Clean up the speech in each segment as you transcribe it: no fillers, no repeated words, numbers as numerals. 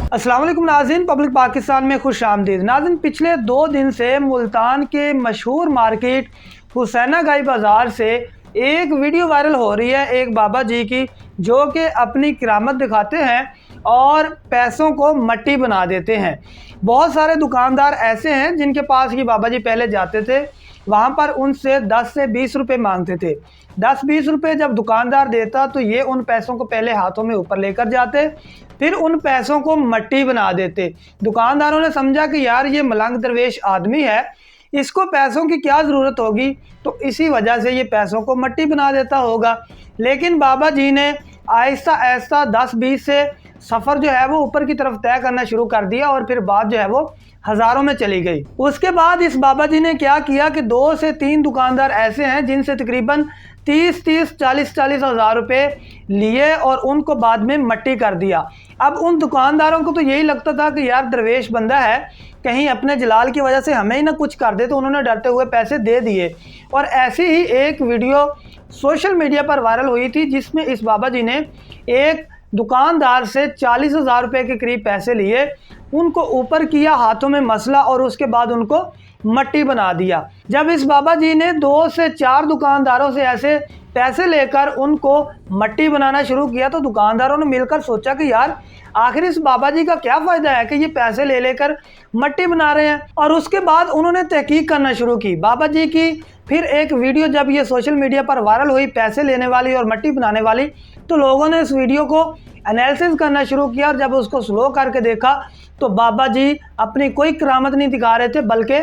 अस्सलाम वालेकुम नाज़रीन, पब्लिक पाकिस्तान में खुश आमदीद। नाज़रीन, पिछले 2 दिन से मुल्तान के मशहूर मार्केट हुसैना गाई बाज़ार से एक वीडियो वायरल हो रही है एक बाबा जी की, जो कि अपनी करामत दिखाते हैं और पैसों को मट्टी बना देते हैं। बहुत सारे दुकानदार ऐसे हैं जिनके पास ये बाबा जी पहले जाते थे, वहाँ पर उनसे 10 से 20 रुपये मांगते थे। 10-20 रुपये जब दुकानदार देता तो ये उन पैसों को पहले हाथों में ऊपर लेकर जाते, फिर उन पैसों को मट्टी बना देते। दुकानदारों ने समझा कि यार ये मलंग दरवेश आदमी है, इसको पैसों की क्या ज़रूरत होगी, तो इसी वजह से ये पैसों को मट्टी बना देता होगा। लेकिन बाबा जी ने आहिस्ता आहिस्ता 10-20 से सफ़र जो है वो ऊपर की तरफ तय करना शुरू कर दिया और फिर बात जो है वो हज़ारों में चली गई। उसके बाद इस बाबा जी ने क्या किया कि 2 से 3 दुकानदार ऐसे हैं जिनसे तकरीबन 30-30, 40-40 हज़ार रुपये लिए और उनको बाद में मट्टी कर दिया। अब उन दुकानदारों को तो यही लगता था कि यार दरवेश बंदा है, कहीं अपने जलाल की वजह से हमें ही ना कुछ कर दे, तो उन्होंने डरते हुए पैसे दे दिए। और ऐसी ही एक वीडियो सोशल मीडिया पर वायरल हुई थी जिसमें इस बाबा जी ने एक दुकानदार से 40,000 रुपये के करीब पैसे लिए, उनको ऊपर किया, हाथों में मसला और उसके बाद उनको मट्टी बना दिया। जब इस बाबा जी ने 2 से 4 दुकानदारों से ऐसे पैसे लेकर उनको मट्टी बनाना शुरू किया तो दुकानदारों ने मिलकर सोचा कि यार आखिर इस बाबा जी का क्या फ़ायदा है कि ये पैसे ले लेकर मट्टी बना रहे हैं। और उसके बाद उन्होंने तहकीक करना शुरू की बाबा जी की। फिर एक वीडियो जब ये सोशल मीडिया पर वायरल हुई, पैसे लेने वाली और मट्टी बनाने वाली, तो लोगों ने इस वीडियो को एनालिसिस करना शुरू किया और जब उसको स्लो करके देखा तो बाबा जी अपनी कोई करामत नहीं दिखा रहे थे, बल्कि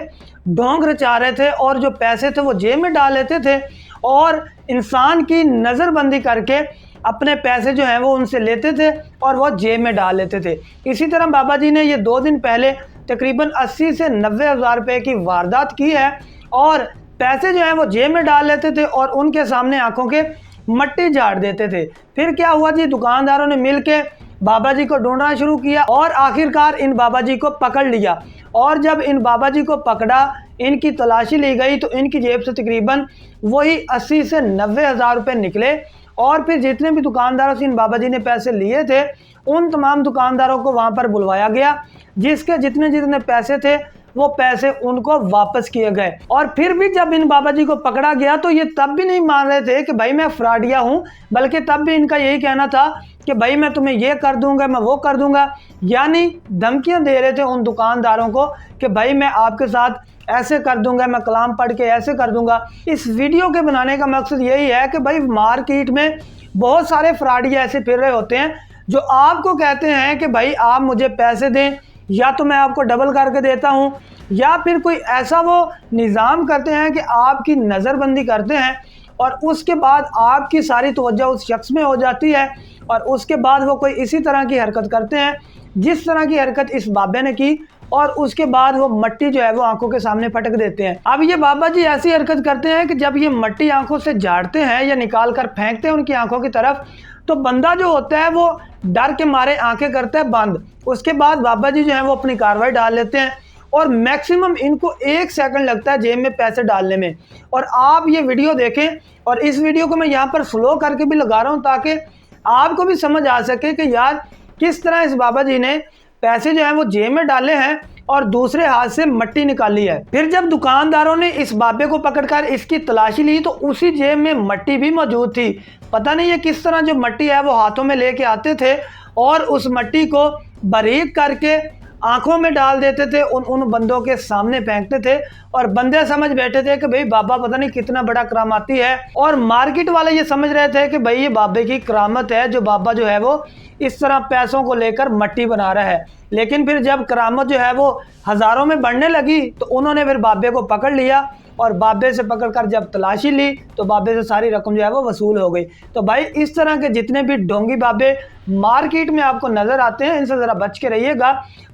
ढोंग रचा रहे थे और जो पैसे थे वो जेब में डाल लेते थे और इंसान की नज़रबंदी करके अपने पैसे जो हैं वो उनसे लेते थे और वो जेब में डाल लेते थे। इसी तरह बाबा जी ने ये 2 दिन पहले तकरीबन 80 से 90 हज़ार रुपये की वारदात की है और पैसे जो हैं वो जेब में डाल लेते थे और उनके सामने आंखों के मट्टी झाड़ देते थे। फिर क्या हुआ जी, दुकानदारों ने मिल के बाबा जी को ढूंढना शुरू किया और आखिरकार इन बाबा जी को पकड़ लिया। और जब इन बाबा जी को पकड़ा, इनकी तलाशी ली गई तो इनकी जेब से तकरीबन वही 80 से 90 हज़ार रुपये निकले। और फिर जितने भी दुकानदारों से इन बाबा जी ने पैसे लिए थे उन तमाम दुकानदारों को वहाँ पर बुलवाया गया, जिसके जितने जितने पैसे थे वो पैसे उनको वापस किए गए। और फिर भी जब इन बाबा जी को पकड़ा गया तो ये तब भी नहीं मान रहे थे कि भाई मैं फ्रॉडिया हूँ, बल्कि तब भी इनका यही कहना था कि भाई मैं तुम्हें ये कर दूंगा, मैं वो कर दूंगा, यानी धमकियां दे रहे थे उन दुकानदारों को कि भाई मैं आपके साथ ऐसे कर दूंगा, मैं कलाम पढ़ के ऐसे कर दूंगा। इस वीडियो के बनाने का मकसद यही है कि भाई मार्केट में बहुत सारे फ्रॉडिया ऐसे फिर रहे होते हैं जो आपको कहते हैं कि भाई आप मुझे पैसे दें या तो मैं आपको डबल करके देता हूं, या फिर कोई ऐसा वो निज़ाम करते हैं कि आपकी नज़रबंदी करते हैं और उसके बाद आपकी सारी तवज्जो उस शख्स में हो जाती है और उसके बाद वो कोई इसी तरह की हरकत करते हैं जिस तरह की हरकत इस बाबे ने की, और उसके बाद वो मट्टी जो है वो आंखों के सामने पटक देते हैं। अब ये बाबा जी ऐसी हरकत करते हैं कि जब ये मट्टी आंखों से झाड़ते हैं या निकाल कर फेंकते हैं उनकी आंखों की तरफ, तो बंदा जो होता है वो डर के मारे आंखें करता है बंद। उसके बाद बाबा जी जो है वो अपनी कार्रवाई डाल लेते हैं और मैक्सिमम इनको 1 सेकंड लगता है जेब में पैसे डालने में। और आप ये वीडियो देखें, और इस वीडियो को मैं यहाँ पर स्लो करके भी लगा रहा हूँ ताकि आपको भी समझ आ सके कि यार किस तरह इस बाबा जी ने पैसे जो हैं वो जेब में डाले हैं और दूसरे हाथ से मट्टी निकाली है। फिर जब दुकानदारों ने इस बाबे को पकड़कर इसकी तलाशी ली तो उसी जेब में मट्टी भी मौजूद थी। पता नहीं है किस तरह जो मट्टी है वो हाथों में लेके आते थे और उस मट्टी को बारीक करके आंखों में डाल देते थे, उन बंदों के सामने फेंकते थे और बंदे समझ बैठे थे कि भाई बाबा पता नहीं कितना बड़ा करामाती है। और मार्केट वाले ये समझ रहे थे कि भाई ये बाबे की करामत है, जो बाबा जो है वो इस तरह पैसों को लेकर मट्टी बना रहा है। लेकिन फिर जब करामत जो है वो हज़ारों में बढ़ने लगी तो उन्होंने फिर बाबे को पकड़ लिया और बाबे से पकड़कर जब तलाशी ली तो बाबे से सारी रकम जो है वो वसूल हो गई। तो भाई इस तरह के जितने भी ढोंगी बाबे मार्केट में आपको नज़र आते हैं इनसे ज़रा बच के रहिएगा।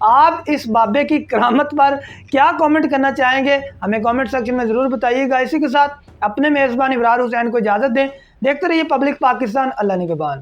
आप इस बाबे की करामत पर क्या कमेंट करना चाहेंगे हमें कमेंट सेक्शन में ज़रूर बताइएगा। इसी के साथ अपने मेज़बान इब्रार हुसैन को इजाज़त दें। देखते रहिए पब्लिक पाकिस्तान। अल्लाह निगहबान।